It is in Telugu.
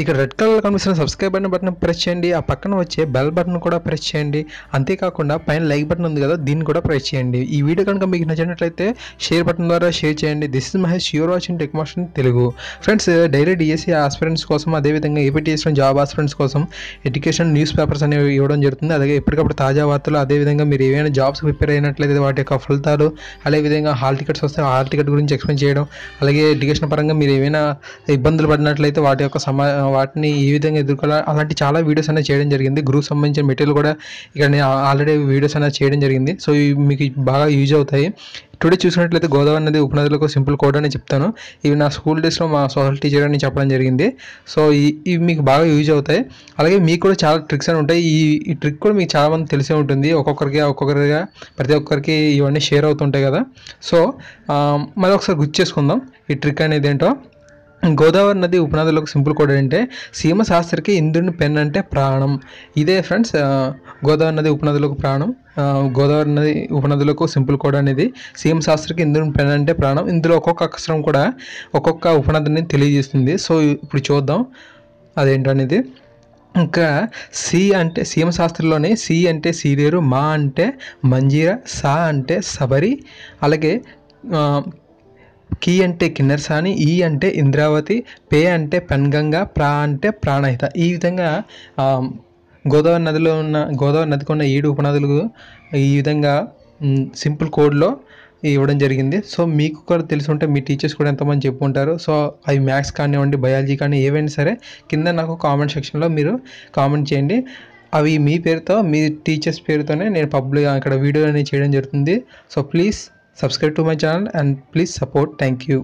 ఇక్కడ రెడ్ కలర్ కనిపిస్తున్న సబ్స్క్రైబ్ అయిన బటన్ ప్రెస్ చేయండి. ఆ పక్కన వచ్చే బెల్ బటన్ కూడా ప్రెస్ చేయండి. అంతేకాకుండా పైన లైక్ బటన్ ఉంది కదా, దీన్ని కూడా ప్రెస్ చేయండి. ఈ వీడియో కనుక మీకు నచ్చినట్లయితే షేర్ బటన్ ద్వారా షేర్ చేయండి. This is Mahesh, you're watching tech motion Telugu. Friends, daily DSC aspirants కోసం, అదేవిధంగా ఏపీటీఎస్లో జాబ్ ఆస్పిరెంట్స్ కోసం ఎడ్యుకేషన్ న్యూస్ పేపర్స్ అనేవి ఇవ్వడం జరుగుతుంది. అలాగే ఎప్పటికప్పుడు తాజా వార్తలు, అదేవిధంగా మీరు ఏవైనా జాబ్స్ ప్రిపేర్ అయినట్లయితే వాటి యొక్క ఫలితాలు, అదేవిధంగా హాల్ టికెట్స్ వస్తే హాల్ టికెట్ గురించి ఎక్స్ప్లెయిన్ చేయడం, అలాగే ఎడ్యుకేషన్ పరంగా మీరు ఏమైనా ఇబ్బందులు పడినట్లయితే వాటి యొక్క వాటిని ఏ విధంగా ఎదుర్కోవాలి, అలాంటి చాలా వీడియోస్ అనేది చేయడం జరిగింది. గ్రూప్ సంబంధించిన మెటీరియల్ కూడా ఇక్కడ నేను ఆల్రెడీ వీడియోస్ అనేది చేయడం జరిగింది. సో ఇవి మీకు బాగా యూజ్ అవుతాయి. టుడే చూసినట్లయితే గోదావరి నది ఉపనదులకు సింపుల్ కోడ్ అని చెప్తాను. ఇవి నా స్కూల్ డేస్లో మా సోషల్ టీచర్ అని చెప్పడం జరిగింది. సో ఇవి మీకు బాగా యూజ్ అవుతాయి. అలాగే మీకు కూడా చాలా ట్రిక్స్ అని ఉంటాయి. ఈ ట్రిక్ కూడా మీకు చాలామంది తెలిసే ఉంటుంది. ఒక్కొక్కరిగా ప్రతి ఒక్కరికి ఇవన్నీ షేర్ అవుతుంటాయి కదా. సో మళ్ళీ ఒకసారి గుర్తు చేసుకుందాం ఈ ట్రిక్ అనేది ఏంటో. గోదావరి నది ఉపనదులకు సింపుల్ కోడ్ అంటే సీమ శాస్త్రికి ఇంద్రుని పెన్ అంటే ప్రాణం. ఇదే ఫ్రెండ్స్ గోదావరి నది ఉపనదులకు ప్రాణం. గోదావరి నది ఉపనదులకు సింపుల్ కోడ్ అనేది సీమ శాస్త్రికి ఇంద్రుని పెన్ అంటే ప్రాణం. ఇందులో ఒక్కొక్క అక్షరం కూడా ఒక్కొక్క ఉపనదిని తెలియజేస్తుంది. సో ఇప్పుడు చూద్దాం అదేంటనేది. ఇంకా సి అంటే సీమశాస్త్రంలోనే సి అంటే సీలేరు, మా అంటే మంజీర, సా అంటే శబరి, అలాగే కీ అంటే కిన్నెరసాని, ఈ అంటే ఇంద్రావతి, పే అంటే పెన్గంగా, ప్రా అంటే ప్రాణహిత. ఈ విధంగా గోదావరి నదికి ఉన్న 7 ఉపనదులు ఈ విధంగా సింపుల్ కోడ్లో ఇవ్వడం జరిగింది. సో మీకు కూడా తెలిసి ఉంటే మీ టీచర్స్ కూడా ఎంతమంది చెప్పుకుంటారు. సో అవి మ్యాథ్స్ కానివ్వండి, బయాలజీ కానీ ఏవైనా సరే కింద నాకు కామెంట్ సెక్షన్లో మీరు కామెంట్ చేయండి. అవి మీ పేరుతో, మీ టీచర్స్ పేరుతోనే నేను ఇక్కడ వీడియో అనేది చేయడం జరుగుతుంది. So please subscribe to my channel and please support. Thank you.